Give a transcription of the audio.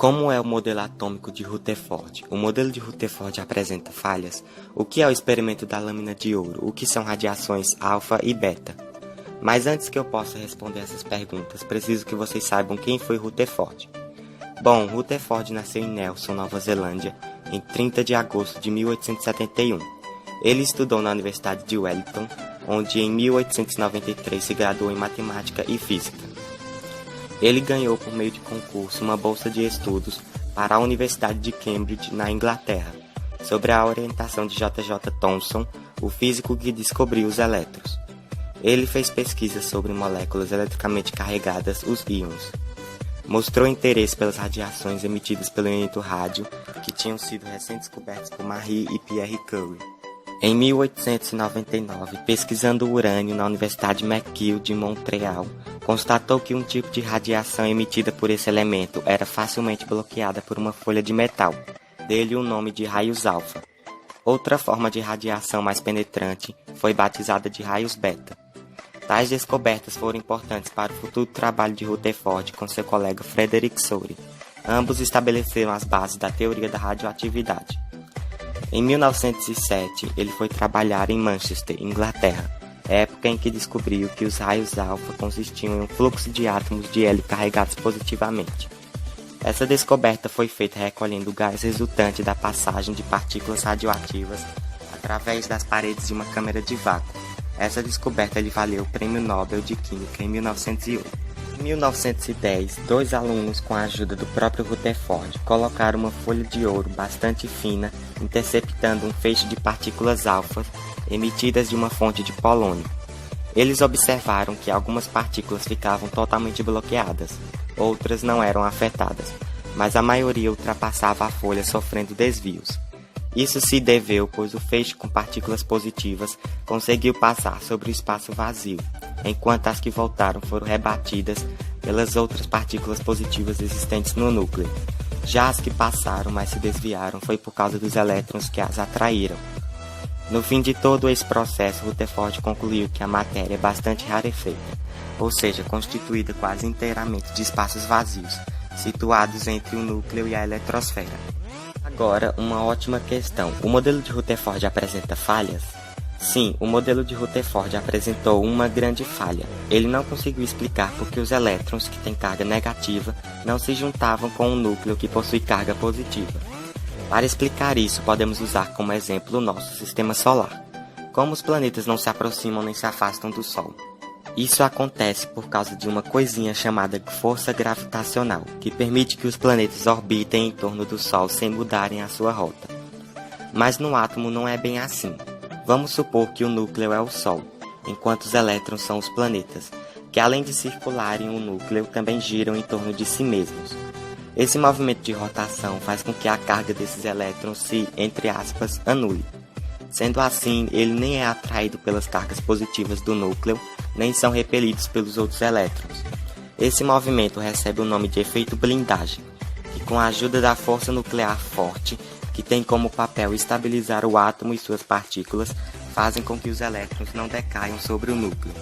Como é o modelo atômico de Rutherford? O modelo de Rutherford apresenta falhas. O que é o experimento da lâmina de ouro? O que são radiações alfa e beta? Mas antes que eu possa responder essas perguntas, preciso que vocês saibam quem foi Rutherford. Bom, Rutherford nasceu em Nelson, Nova Zelândia, em 30 de agosto de 1871. Ele estudou na Universidade de Wellington, onde em 1893 se graduou em Matemática e Física. Ele ganhou por meio de concurso uma bolsa de estudos para a Universidade de Cambridge, na Inglaterra, sob a orientação de J.J. Thomson, o físico que descobriu os elétrons. Ele fez pesquisas sobre moléculas eletricamente carregadas, os íons. Mostrou interesse pelas radiações emitidas pelo elemento rádio, que tinham sido recém-descobertas por Marie e Pierre Curie. Em 1899, pesquisando o urânio na Universidade McGill de Montreal, constatou que um tipo de radiação emitida por esse elemento era facilmente bloqueada por uma folha de metal, dele o nome de raios alfa. Outra forma de radiação mais penetrante foi batizada de raios beta. Tais descobertas foram importantes para o futuro trabalho de Rutherford com seu colega Frederick Soddy. Ambos estabeleceram as bases da teoria da radioatividade. Em 1907, ele foi trabalhar em Manchester, Inglaterra, época em que descobriu que os raios alfa consistiam em um fluxo de átomos de hélio carregados positivamente. Essa descoberta foi feita recolhendo o gás resultante da passagem de partículas radioativas através das paredes de uma câmara de vácuo. Essa descoberta lhe valeu o Prêmio Nobel de Química em 1908. Em 1910, dois alunos, com a ajuda do próprio Rutherford, colocaram uma folha de ouro bastante fina, interceptando um feixe de partículas alfa emitidas de uma fonte de polônio. Eles observaram que algumas partículas ficavam totalmente bloqueadas, outras não eram afetadas, mas a maioria ultrapassava a folha sofrendo desvios. Isso se deveu pois o feixe com partículas positivas conseguiu passar sobre o espaço vazio, enquanto as que voltaram foram rebatidas pelas outras partículas positivas existentes no núcleo. Já as que passaram, mas se desviaram, foi por causa dos elétrons que as atraíram. No fim de todo esse processo, Rutherford concluiu que a matéria é bastante rarefeita, ou seja, constituída quase inteiramente de espaços vazios, situados entre o núcleo e a eletrosfera. Agora, uma ótima questão. O modelo de Rutherford apresenta falhas? Sim, o modelo de Rutherford apresentou uma grande falha. Ele não conseguiu explicar por que os elétrons que têm carga negativa não se juntavam com um núcleo que possui carga positiva. Para explicar isso, podemos usar como exemplo o nosso sistema solar. Como os planetas não se aproximam nem se afastam do Sol. Isso acontece por causa de uma coisinha chamada força gravitacional, que permite que os planetas orbitem em torno do Sol sem mudarem a sua rota. Mas no átomo não é bem assim. Vamos supor que o núcleo é o Sol, enquanto os elétrons são os planetas, que além de circularem o núcleo, também giram em torno de si mesmos. Esse movimento de rotação faz com que a carga desses elétrons se, entre aspas, anule. Sendo assim, ele nem é atraído pelas cargas positivas do núcleo, nem são repelidos pelos outros elétrons. Esse movimento recebe o nome de efeito blindagem, que com a ajuda da força nuclear forte, que tem como papel estabilizar o átomo e suas partículas, fazem com que os elétrons não decaiam sobre o núcleo.